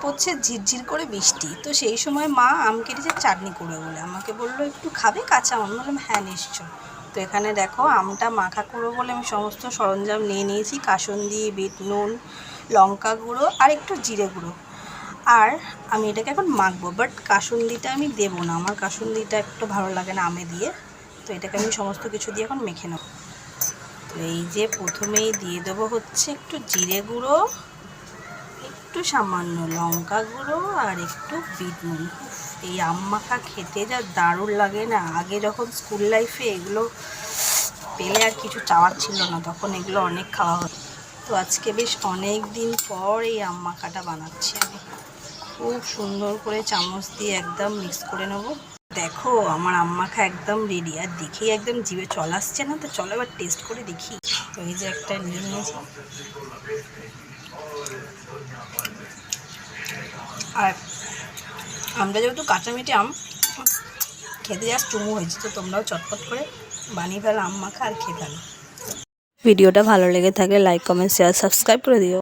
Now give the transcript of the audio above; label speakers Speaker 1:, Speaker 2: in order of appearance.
Speaker 1: পড়ছে ঝিরঝির করে বৃষ্টি। তো সেই সময় মা আম কেটেছে চাটনি করবে বলে, আমাকে বললো একটু খাবে কাঁচা আম? বললাম হ্যাঁ নিশ্চয়। তো এখানে দেখো আমটা মাখা করবো বলে আমি সমস্ত সরঞ্জাম নিয়ে নিয়েছি। কাসুন্দি, বিট নুন, লঙ্কা গুঁড়ো আর একটু জিরে গুঁড়ো। আর আমি এটাকে এখন মাখবো, বাট কাসুন্দিটা আমি দেবো না, আমার কাসুন্দিটা একটু ভালো লাগে না আমে দিয়ে। তো এটাকে আমি সমস্ত কিছু দিয়ে এখন মেখে নেব। তো এই যে প্রথমেই দিয়ে দেবো হচ্ছে একটু জিরে গুঁড়ো, একটু সামান্য লঙ্কা গুঁড়ো আর একটু বিট নুন। এই আম মাখা খেতে যা দারুণ লাগে না! আগে যখন স্কুল লাইফে এগুলো পেলে আর কিছু চাওয়ার ছিল না, তখন এগুলো অনেক খাওয়া হতো। তো আজকে বেশ অনেক দিন পর এই আম মাখাটা বানাচ্ছি আমি। খুব সুন্দর করে চামচ দিয়ে একদম মিক্স করে নেব। দেখো আমার আম মাখা একদম রেডি, আর দেখেই একদম জিভে জল আসছে না? তো চলো এবার টেস্ট করে দেখি। তো এই যে একটা নিয়ে নিয়েছি, আর আমটা যেহেতু কাঁচামিঠে আম, খেতে যা চুমু হয়েছে। তো তোমরাও চটপট করে বানিয়ে ফেলো আম মাখা আর খেয়ে ফেলো। ভিডিওটা ভালো লেগে থাকলে লাইক, কমেন্ট, শেয়ার, সাবস্ক্রাইব করে দিও।